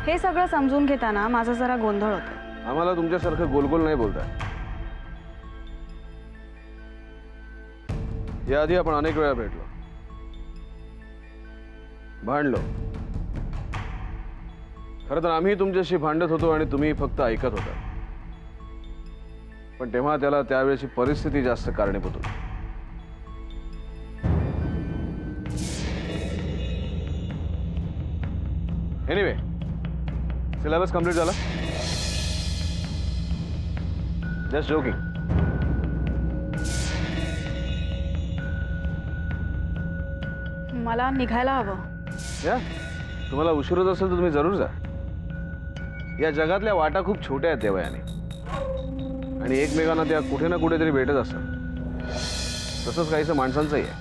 हे सगळं समजून घेताना माझा जरा गोंधळ होतो। आम्हाला तुमच्यासारखं गोलगोल नाही बोलताय। याआधी आपण अनेक वेळा भेटलो, भांडलो। खरं तर आम्ही तुमच्याशी भांडत होतो आणि तुम्ही फक्त ऐकत होता, पण तेव्हा त्याला त्यावेळेची परिस्थिती जास्त कारणीभूत होती। एनिवे, सिलेबस कंप्लीट झाला? Just joking. मला निघायला हवं। या, तुम्हाला उशीर होत असेल तर तुम्ही जरूर जा। या जगातल्या वाटा खूप छोट्या आहेत देवयाने, आणि एकमेकांना त्या कुठे ना कुठेतरी भेटत असतात। तसंच काहीसं माणसांचंही आहे।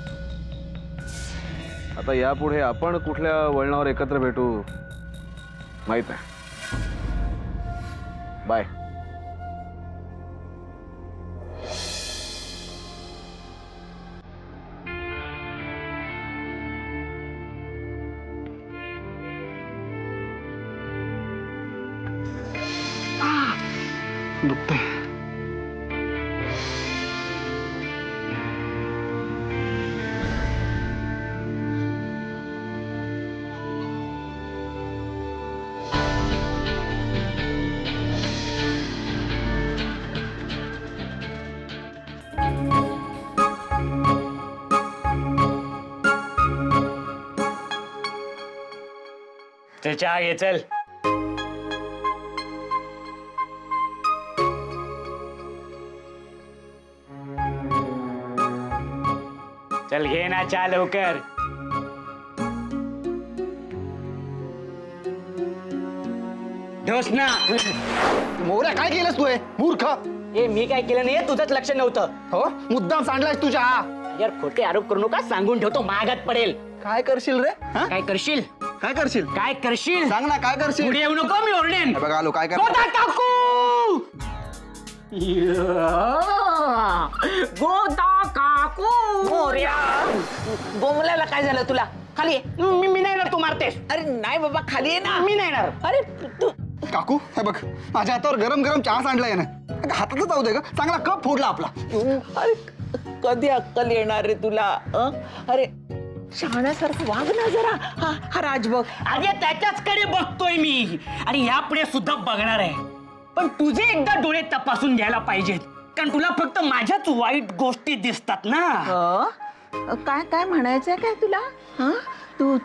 आता यापुढे आपण कुठल्या वळणावर एकत्र भेटू माहित नाही। बाय। दुखतंय। चल चहा घे चल। चल घे ना चहा लवकर। ढोस ना। मोऱ्या काय केलंस तू? मूर्ख। ए मी काय केलं नाही, तुझंच लक्ष नव्हतं। हो, मुद्दाम सांडलायस तुझ्या। यार खोटे आरोप करू नका, सांगून ठेवतो महागात पडेल। काय करशील रे? हा? काय करशील? काय करशील? काय करशील? सांग ना, काय करशील? पुढे येऊ नको, मी ओरडेन। बघा आलो, काय कर? गोदा काकू, गोदा काकू। मोर्या गोमल्याला काय झालं तुला? खाली ये। मी नाही येणार, तू मारतेस। अरे नाही बाबा, खाली ये ना। मी नाही येणार। अरे तू काकू, हे बघ, माझ्या हातावर गरम गरम चहा सांडलाय ना। हातातच जाऊ दे ग, चांगला कप फोडला आपला। अरे कधी अक्कल येणार रे तुला? अरे शहाण्यासारखं वाग ना जरा। हा राज बघ। अरे त्याच्याचकडे बघतोय मी, आणि यापुढे सुद्धा बघणार आहे। पण तुझे एकदा डोळे तपासून घ्यायला पाहिजेत, कारण तुला फक्त माझ्याच वाईट गोष्टी दिसतात ना। काय काय म्हणायचंय काय तुला?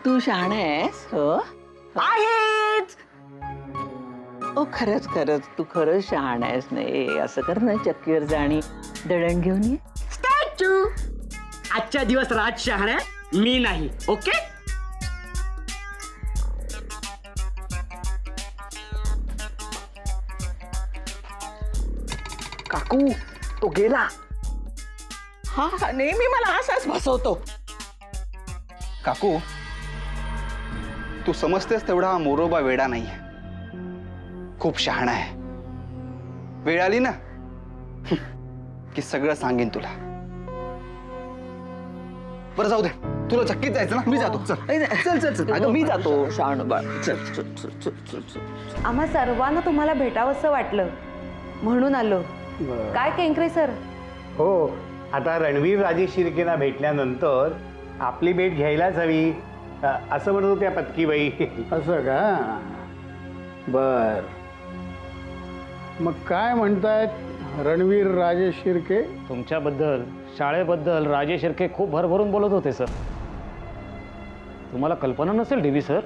तू शहाणा आहेस? आहेच। ओ खरंच खरंच तू खरंच शहाणा आहेस। नाही असं कर ना, चक्कीवर जाणी दळण घेऊन ये। स्टॅच्यू। आजच्या दिवस राज शहाणा आहे, मी नाही। ओके? काकू, तो गेला। हा नेहमी मला असाच फसवतो। काकू, तू समजतेस तेवढा हा मोरोबा वेडा नाहीये। खूप शहाणा आहे। वेळ आली ना की सगळं सांगेन तुला। बरं जाऊ दे, तुला चक्कीत जायचं ना, मी जातो। चल चल चल चल, अगं मी जातो शहाणू बाळ। चल चल चल चल चल चल। आम्हा सर्वांना तुम्हाला भेटावंसं वाटलं म्हणून आलो। काय केंकरे सर? हो, आता रणवीर राजेश शिर्केला भेटल्यानंतर आपली भेट घ्यायलाच हवी असं म्हणत होत्या पत्कीबाई। असं का? बर, मग काय म्हणतायत रणवीर राजेश शिर्के? तुमच्याबद्दल, शाळेबद्दल राजेश शिर्के खूप भरभरून बोलत होते सर। तुम्हाला कल्पना नसेल डीबी सर,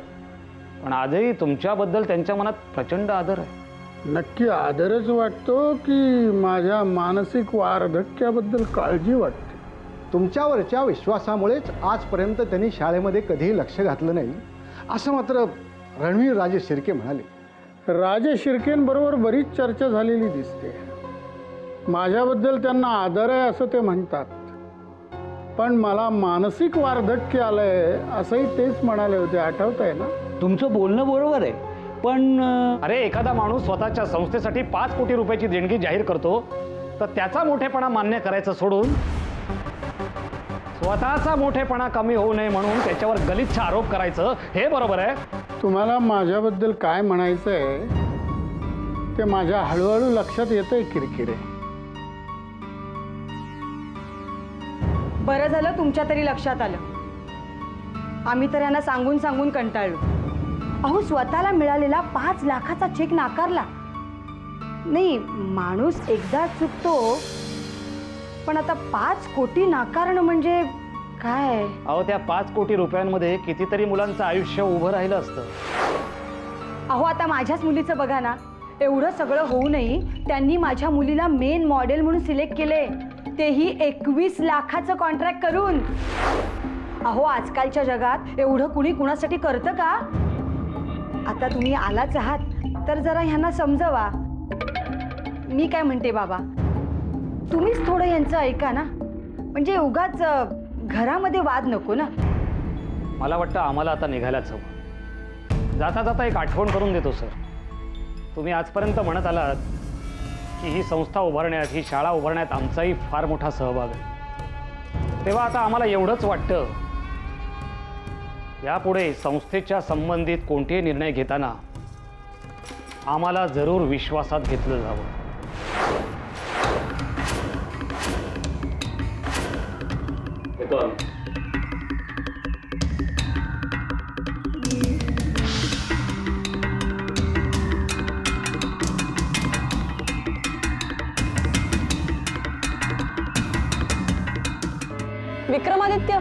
पण आजही तुमच्याबद्दल त्यांच्या मनात प्रचंड आदर आहे। नक्की आदरच वाटतो की माझ्या मानसिक वार्धक्याबद्दल काळजी वाटते? तुमच्यावरच्या विश्वासामुळेच आजपर्यंत त्यांनी शाळेमध्ये कधीही लक्ष घातलं नाही, असं मात्र रणवीर राजेश शिर्के म्हणाले। राजेश शिर्केंबरोबर बरीच चर्चा झालेली दिसते। माझ्याबद्दल त्यांना आदर आहे असं ते म्हणतात, पण मला मानसिक वार्धक्य आलंय असंही तेच म्हणाले होते, आठवतंय ना? तुमचं बोलणं बरोबर आहे, पण अरे एखादा माणूस स्वतःच्या संस्थेसाठी 5 कोटी रुपयाची देणगी जाहीर करतो, तर त्याचा मोठेपणा मान्य करायचं सोडून स्वतःचा मोठेपणा कमी होऊ नये म्हणून त्याच्यावर गलिच्छ आरोप करायचं, हे बरोबर आहे? तुम्हाला माझ्याबद्दल काय म्हणायचं आहे ते माझ्या हळूहळू लक्षात येतंय किरकिरे. बरं झालं तुमच्या तरी लक्षात आलं. आम्ही तर यांना सांगून सांगून कंटाळलो. अहो स्वतःला मिळालेला 5 लाखाचा चेक नाकारला. नाही, माणूस एकदा चुकतो, पण आता 5 कोटी नाकारणं म्हणजे काय? अहो त्या 5 कोटी रुपयांमध्ये कितीतरी मुलांचं आयुष्य उभं राहिलं असतं. अहो आता माझ्याच मुलीचं बघा ना, एवढं सगळं होऊनही त्यांनी माझ्या मुलीला मेन मॉडेल म्हणून सिलेक्ट केले, तेही 21 लाखाचं कॉन्ट्रॅक्ट करून. अहो आजकालच्या जगात एवढं कुणी कुणासाठी करतं का? आता तुम्ही आलाच आहात तर जरा ह्यांना समजवा. मी काय म्हणते बाबा, तुम्हीच थोडं यांचं ऐका ना, म्हणजे उगाच घरामध्ये वाद नको ना. मला वाटतं आम्हाला आता निघायलाच हवं. जाता जाता एक आठवण करून देतो सर. तुम्ही आजपर्यंत म्हणत आलात की ही संस्था उभारण्यात, ही शाळा उभारण्यात आमचाही फार मोठा सहभाग आहे. तेव्हा आता आम्हाला एवढंच वाटतं, यापुढे संस्थेच्या संबंधित कोणतेही निर्णय घेताना आम्हाला जरूर विश्वासात घेतलं जावं. विक्रमादित्य,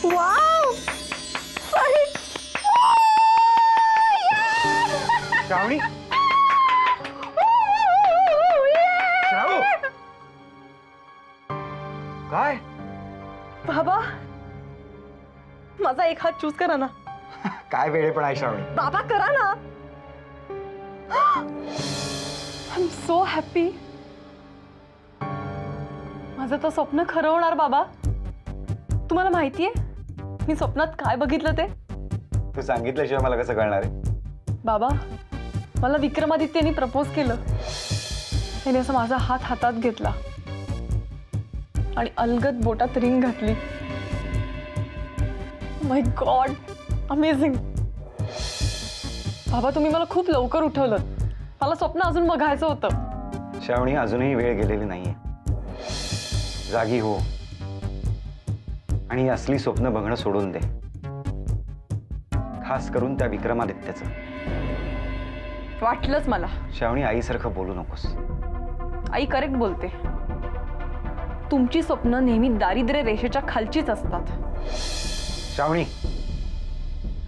वाव! श्रावणी, श्रावू, काय? बाबा माझा एक हात चूज करा ना. काय वेळे पण आहे श्रावणी. बाबा करा ना. I am so happy. माझं तर स्वप्न खरं होणार बाबा. तुम्हाला माहितीये मी स्वप्नात काय बघितलं ते? तू सांगितल्याशिवाय मला कसं कळणार आहे? बाबा मला विक्रमादित्यने प्रपोज केलं. त्याने असं माझा हात हातात घेतला आणि अलगद बोटात रिंग घातली. माय गॉड, अमेझिंग. बाबा तुम्ही मला खूप लवकर उठवलं. मला स्वप्न अजून बघायचं होतं. श्रावणी, अजूनही वेळ गेलेली नाहीये. जागी हो आणि असली स्वप्न बघणं सोडून दे, खास करून त्या विक्रमादित्याचं. वाटलंच मला. श्रावणी, आईसारखं बोलू नकोस. आई करेक्ट बोलते. तुमची स्वप्न नेहमी दारिद्र्य रेषेच्या खालचीच असतात. श्रावणी,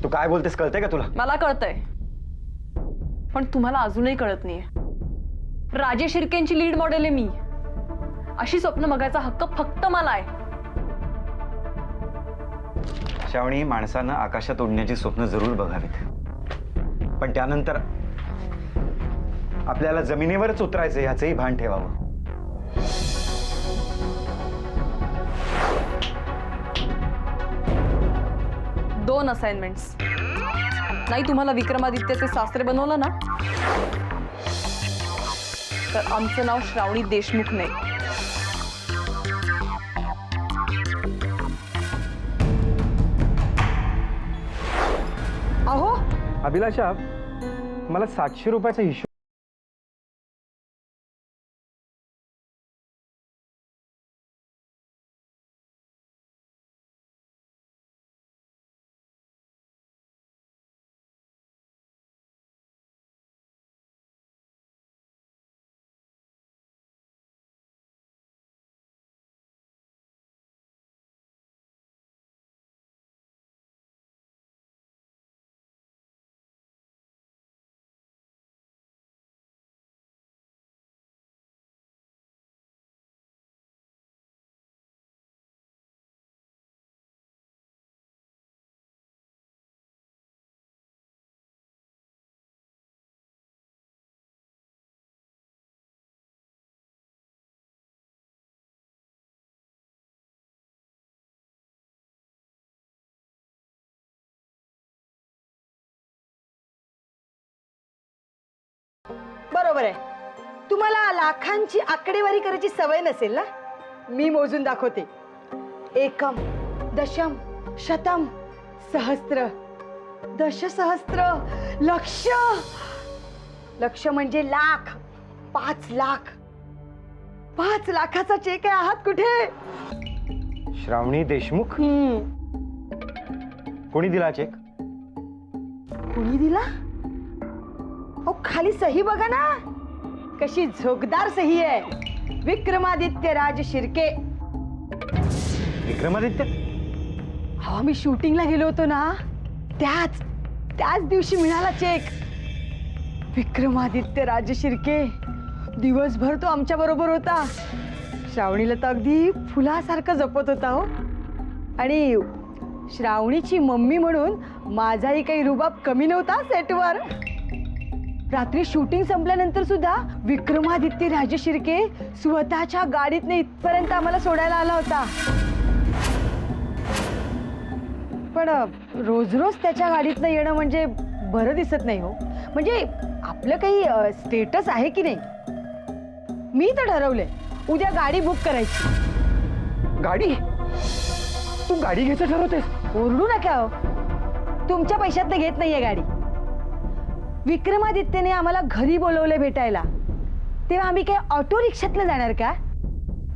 तू काय बोलतेस कळतंय का तुला? मला कळतंय, पण तुम्हाला अजूनही कळत नाहीये. राजे शिर्केंची लीड मॉडेल आहे मी. अशी स्वप्न बघायचा हक्क फक्त मला आहे. श्रावणी, माणसानं आकाशात उडण्याची स्वप्न जरूर बघावीत, पण त्यानंतर आपल्याला जमिनीवरच उतरायचं ह्याचंही भान ठेवावं. दोन असाइनमेंट्स. नाही तुम्हाला विक्रमादित्यचे सासरे बनवलं ना, तर आमचं नाव श्रावणी देशमुख नाही. अहो अभिलाषा, मला 700 रुपयाचा हिशोब. बरोबर आहे. तुम्हाला लाखांची आकडेवारी करायची सवय नसेल ना. मी मोजून दाखवते. एकम, दशम, शतम, सहस्त्र, दशसहस्त्र, लक्ष. लक्ष म्हणजे लाख. 5 लाख. 5 लाखाचा चेक आहे. आहात कुठे? श्रावणी देशमुख? कोणी दिला चेक? कुणी दिला? अहो खाली सही बघा ना, कशी झोकदार सही आहे. विक्रमादित्य राज शिर्के. विक्रमादित्य? हा, मी शूटिंगला गेलो होतो ना, त्याच दिवशी मिळाला चेक. विक्रमादित्य राज शिर्के. दिवसभर तो आमच्या बरोबर होता. श्रावणीला तर अगदी फुलासारखं जपत होता हो. आणि श्रावणीची मम्मी म्हणून माझाही काही रुबाब कमी नव्हता सेटवर. रात्री शूटिंग संपल्यानंतर सुद्धा विक्रमादित्य राज शिर्के स्वतःच्या गाडीतनं इथपर्यंत आम्हाला सोडायला आला होता. पण रोज रोज त्याच्या गाडीतनं येणं म्हणजे बरं दिसत नाही हो. म्हणजे आपलं काही स्टेटस आहे की नाही. मी तर ठरवलंय उद्या गाडी बुक करायची. गाडी? तू गाडी घ्यायचं ठरवतेस? ओरडू नका हो. तुमच्या पैशातनं घेत नाहीये गाडी. विक्रमादित्यने आम्हाला घरी बोलवले भेटायला, तेव्हा आम्ही काय ऑटो रिक्षातनं जाणार का?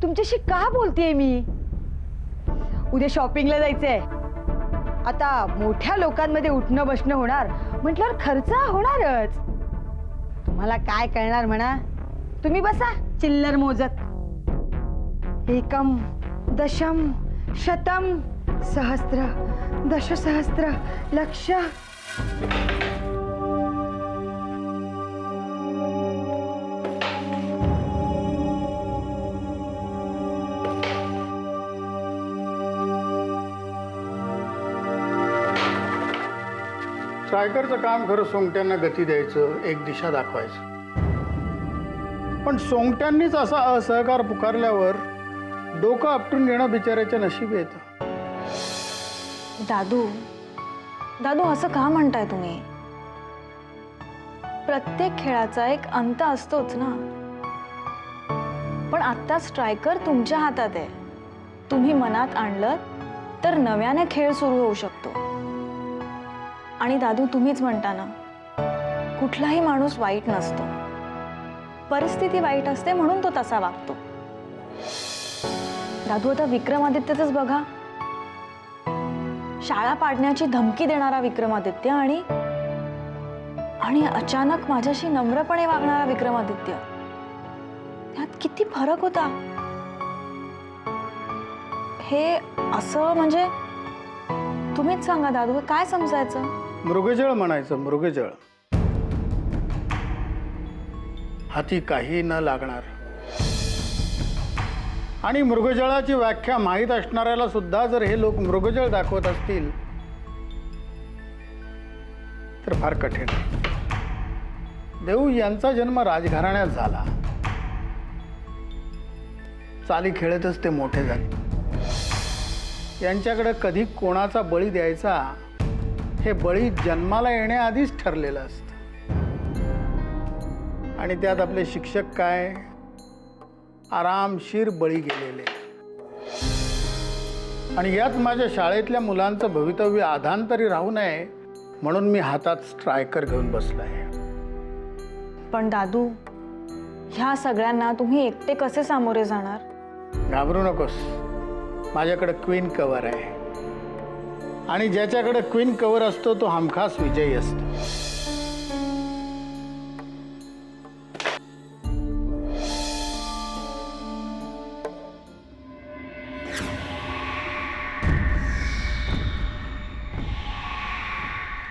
तुमच्याशी का बोलतेय मी? उद्या शॉपिंगला जायचंय. आता मोठ्या लोकांमध्ये उठणं बसणं होणार म्हटल्यावर खर्च होणारच. तुम्हाला काय कळणार म्हणा. तुम्ही बसा चिल्लर मोजत. एकम, दशम, शतम, सहस्त्र, दशसहस्त्र, लक्ष. स्ट्रायकरचं काम खरं सोंगट्यांना गती द्यायचं, एक दिशा दाखवायचं. पण सोंगट्यांनीच असा असहकार पुकारल्यावर डोकं आपटून घेणं बिचाऱ्याच्या नशीब येतं. दादू असं का म्हणताय तुम्ही? प्रत्येक खेळाचा एक अंत असतोच ना. पण आता स्ट्रायकर तुमच्या हातात आहे. तुम्ही मनात आणलं तर नव्याने खेळ सुरू होऊ शकतो. आणि दादू तुम्हीच म्हणता ना, कुठलाही माणूस वाईट नसतो. परिस्थिती वाईट असते म्हणून तो तसा वागतो. दादू आता विक्रमादित्यच बघा. शाळा पाडण्याची धमकी देणारा विक्रमादित्य आणि अचानक माझ्याशी नम्रपणे वागणारा विक्रमादित्य. त्यात किती फरक होता. हे असं म्हणजे तुम्हीच सांगा दादू, हे काय समजायचं? मृगजळ म्हणायचं, मृगजळ. हाती काही न लागणार. आणि मृगजळाची व्याख्या माहीत असणाऱ्याला सुद्धा जर हे लोक मृगजळ दाखवत असतील तर फार कठीण. देऊ यांचा जन्म राजघराण्यात झाला. चाली खेळतच ते मोठे झाले. यांच्याकडे कधी कोणाचा बळी द्यायचा हे बळी जन्माला येण्याआधीच ठरलेलं असतं. आणि त्यात आपले शिक्षक काय आरामशीर बळी गेलेले. आणि यात माझ्या शाळेतल्या मुलांचं भवितव्य आधांतरी राहू नये म्हणून मी हातात स्ट्रायकर घेऊन बसलाय. पण दादू, ह्या सगळ्यांना तुम्ही एकटे कसे सामोरे जाणार? घाबरू नकोस, माझ्याकडे क्वीन कव्हर आहे. आणि ज्याच्याकडे क्वीन कव्हर असतो तो हमखास विजयी असतो.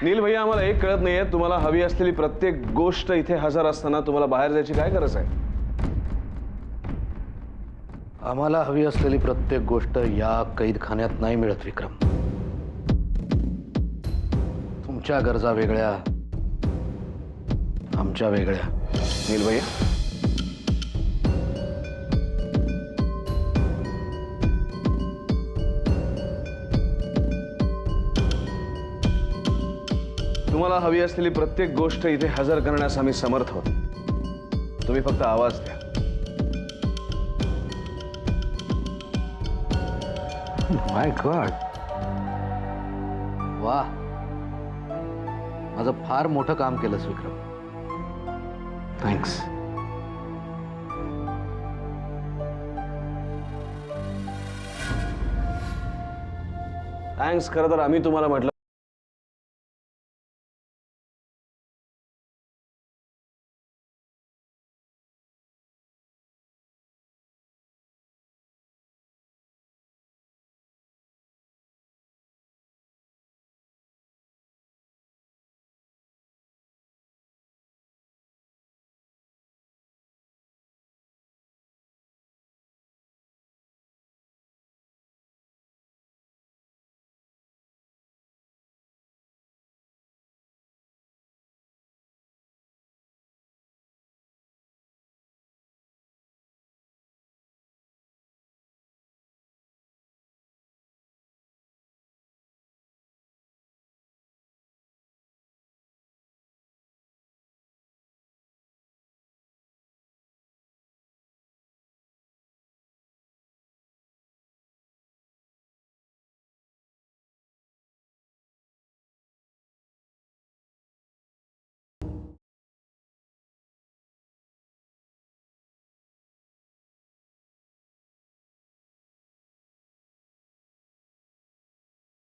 नील भैया, आम्हाला एक कळत नाहीये, तुम्हाला हवी असलेली प्रत्येक गोष्ट इथे हजर असताना तुम्हाला बाहेर जायची काय गरज आहे? आम्हाला हवी असलेली प्रत्येक गोष्ट या कैदखान्यात नाही मिळत विक्रम. तुमच्या गरजा वेगळ्या, आमच्या वेगळ्या. नील भैया, तुम्हाला हवी असलेली प्रत्येक गोष्ट इथे हजर करण्यास आम्ही समर्थ आहोत. तुम्ही फक्त आवाज द्या. माय गॉड, वा, माझं फार मोठं काम केलंस विक्रम. थँक्स. थँक्स. खरं तर आम्ही तुम्हाला म्हटलं